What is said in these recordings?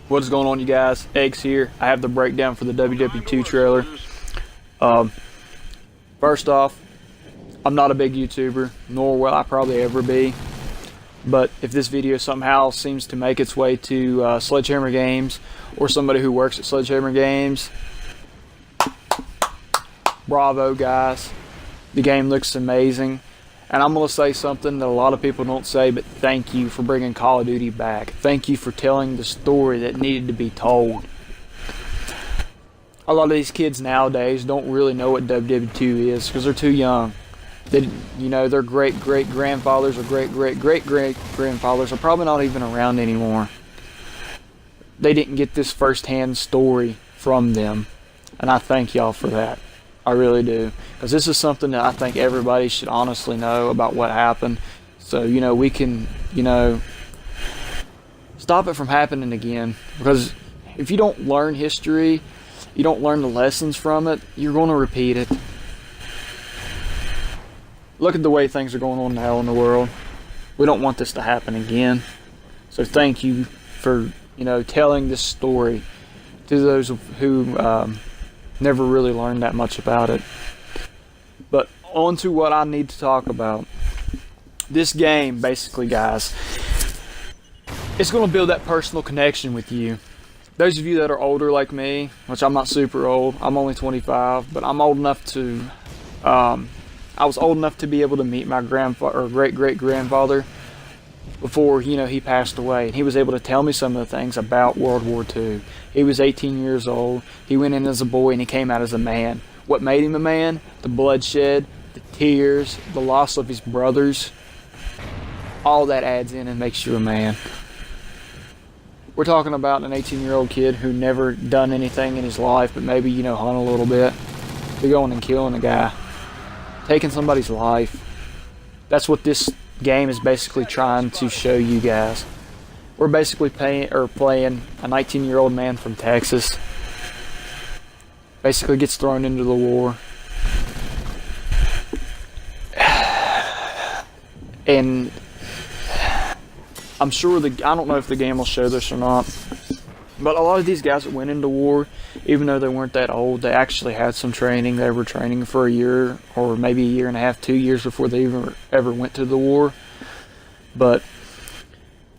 What is going on, you guys? Eggs here. I have the breakdown for the WW2 trailer. First off, I'm not a big YouTuber, nor will I probably ever be. But if this video somehow seems to make its way to Sledgehammer Games or somebody who works at Sledgehammer Games, bravo, guys. The game looks amazing. And I'm going to say something that a lot of people don't say, but thank you for bringing Call of Duty back. Thank you for telling the story that needed to be told. A lot of these kids nowadays don't really know what WW2 is because they're too young. Their great-great-grandfathers or great-great-great-great-grandfathers are probably not even around anymore. They didn't get this first-hand story from them, and I thank y'all for that. I really do, because this is something that I think everybody should honestly know about what happened, so we can stop it from happening again. Because if you don't learn history, you don't learn the lessons from it, you're going to repeat it. Look at the way things are going on now in the world. We don't want this to happen again. So thank you for telling this story to those who never really learned that much about it. But on to what I need to talk about. This game, basically, guys, it's going to build that personal connection with you. Those of you that are older like me, which I'm not super old, I'm only 25, but I'm old enough to, I was old enough to be able to meet my grandfather or great-great-grandfather before he passed away, and he was able to tell me some of the things about World War II. He was 18 years old. He went in as a boy and he came out as a man. What made him a man? The bloodshed, the tears, the loss of his brothers. All that adds in and makes you a man. We're talking about an 18-year-old kid who never done anything in his life but maybe hunt a little bit, to going and killing a guy, taking somebody's life. That's what this game is basically trying to show you guys. We're basically playing a 19-year-old man from Texas. Basically gets thrown into the war. And I'm sure I don't know if the game will show this or not, but a lot of these guys that went into war, even though they weren't that old, they actually had some training. They were training for a year or maybe a year and a half, 2 years before they ever went to the war. But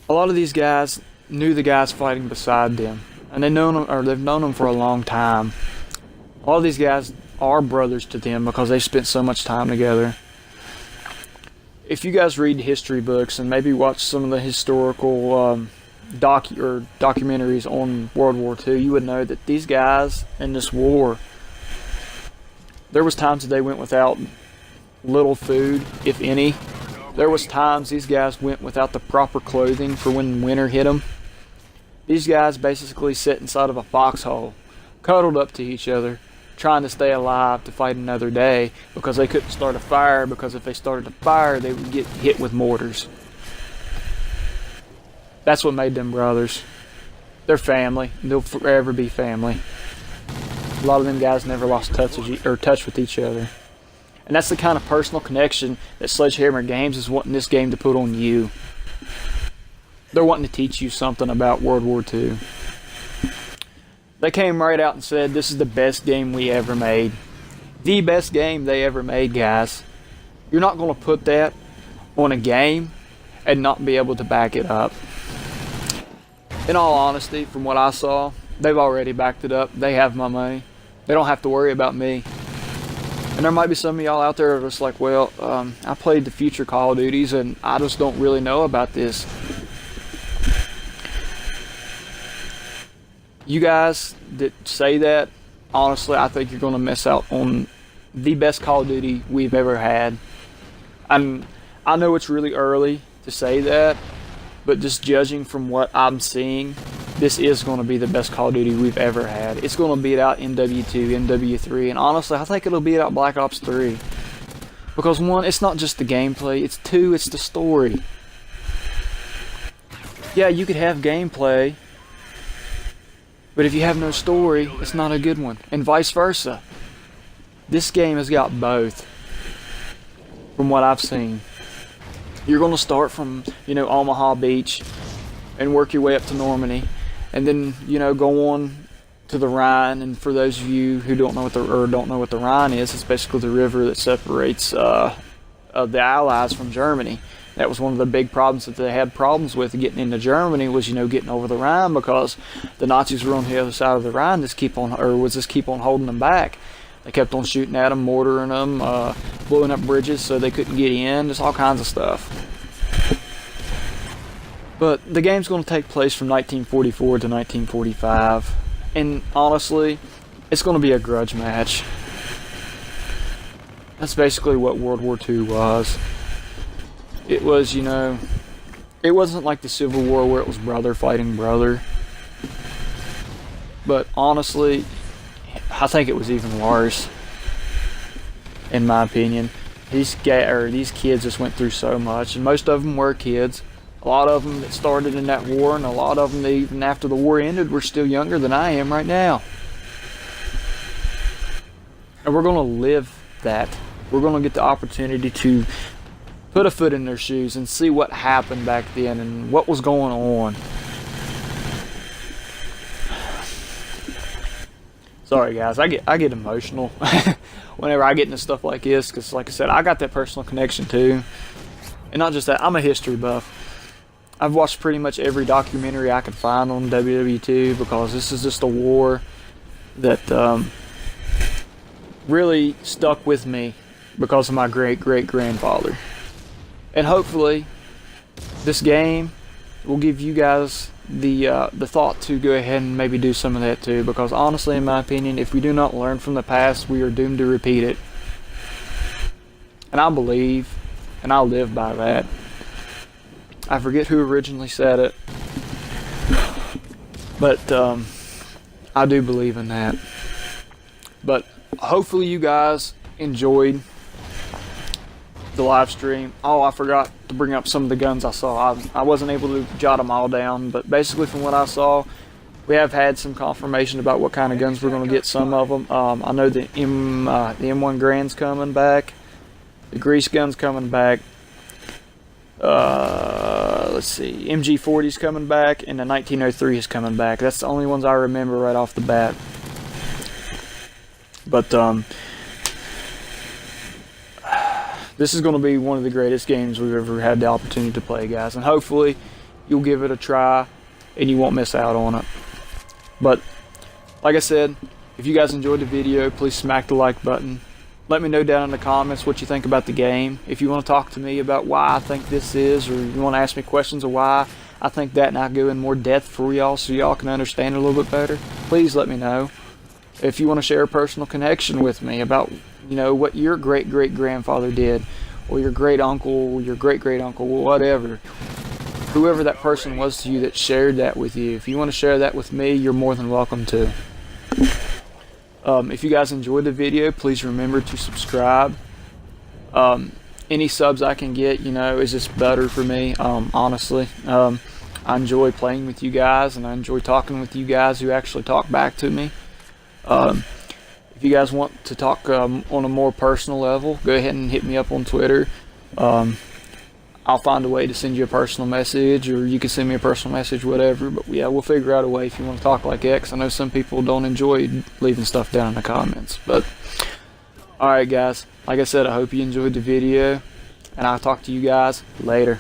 a lot of these guys knew the guys fighting beside them, and they've known them for a long time. A lot of these guys are brothers to them because they spent so much time together. If you guys read history books and maybe watch some of the historical documentaries on World War II, you would know that these guys in this war, there was times that they went without little food, if any. There was times these guys went without the proper clothing for when winter hit them. These guys basically sat inside of a foxhole, cuddled up to each other, trying to stay alive to fight another day because they couldn't start a fire, because if they started a fire, they would get hit with mortars. That's what made them brothers. They're family. They'll forever be family. A lot of them guys never lost touch with each other. And that's the kind of personal connection that Sledgehammer Games is wanting this game to put on you. They're wanting to teach you something about World War II. They came right out and said, this is the best game we ever made. The best game they ever made, guys. You're not going to put that on a game and not be able to back it up. In all honesty, from what I saw, they've already backed it up. They have my money. They don't have to worry about me. And there might be some of y'all out there that are just like, well, I played the future Call of Duties and I just don't really know about this. You guys that say that, honestly, I think you're going to miss out on the best Call of Duty we've ever had. I know it's really early to say that, but just judging from what I'm seeing, this is going to be the best Call of Duty we've ever had. It's going to beat out MW2, MW3, and honestly, I think it'll beat out Black Ops 3. Because one, it's not just the gameplay, it's two, it's the story. Yeah, you could have gameplay, but if you have no story, it's not a good one, and vice versa. This game has got both, from what I've seen. You're going to start from, Omaha Beach and work your way up to Normandy. and then go on to the Rhine. And for those of you who don't know what the Rhine is, it's basically the river that separates the Allies from Germany. That was one of the big problems that they had problems with getting into Germany, was getting over the Rhine, because the Nazis were on the other side of the Rhine, just keep on holding them back. They kept on shooting at them, mortaring them, blowing up bridges so they couldn't get in, just all kinds of stuff. But the game's going to take place from 1944 to 1945, and honestly, it's going to be a grudge match. That's basically what World War II was. It was, it wasn't like the Civil War where it was brother fighting brother. But honestly, I think it was even worse, in my opinion. These kids just went through so much, and most of them were kids. A lot of them that started in that war, and a lot of them that even after the war ended were still younger than I am right now. And we're going to live that. We're going to get the opportunity to put a foot in their shoes and see what happened back then and what was going on. Sorry guys, I get emotional whenever I get into stuff like this, because like I said, I got that personal connection too. And not just that, I'm a history buff. I've watched pretty much every documentary I could find on WW2, because this is just a war that really stuck with me because of my great-great-grandfather. And hopefully this game will give you guys the thought to go ahead and maybe do some of that too, because honestly, in my opinion, if we do not learn from the past, we are doomed to repeat it. And I believe, and I live by that. I forget who originally said it, but I do believe in that. But hopefully you guys enjoyed the live stream. Oh, I forgot to bring up some of the guns I saw. I wasn't able to jot them all down, but basically from what I saw, we have had some confirmation about what kind of guns we're going to get. Some of them. I know the M1 Grand's coming back. The Grease gun's coming back. Let's see. MG40's coming back, and the 1903 is coming back. That's the only ones I remember right off the bat. But this is going to be one of the greatest games we've ever had the opportunity to play, guys. And hopefully you'll give it a try and you won't miss out on it. But like I said, if you guys enjoyed the video, please smack the like button. Let me know down in the comments what you think about the game. If you want to talk to me about why I think this is, or you want to ask me questions of why I think that, and I go in more depth for y'all so y'all can understand it a little bit better, please let me know. If you want to share a personal connection with me about what your great-great-grandfather did, or your great-uncle, or your great-great-uncle, whatever, whoever that person was to you that shared that with you, if you want to share that with me, you're more than welcome to. If you guys enjoyed the video, please remember to subscribe. Any subs I can get, is just better for me, honestly. I enjoy playing with you guys, and I enjoy talking with you guys who actually talk back to me. If you guys want to talk on a more personal level, go ahead and hit me up on Twitter. I'll find a way to send you a personal message, or you can send me a personal message, whatever. But yeah, we'll figure out a way if you want to talk like that, 'cause I know some people don't enjoy leaving stuff down in the comments. But alright guys, like I said, I hope you enjoyed the video, and I'll talk to you guys later.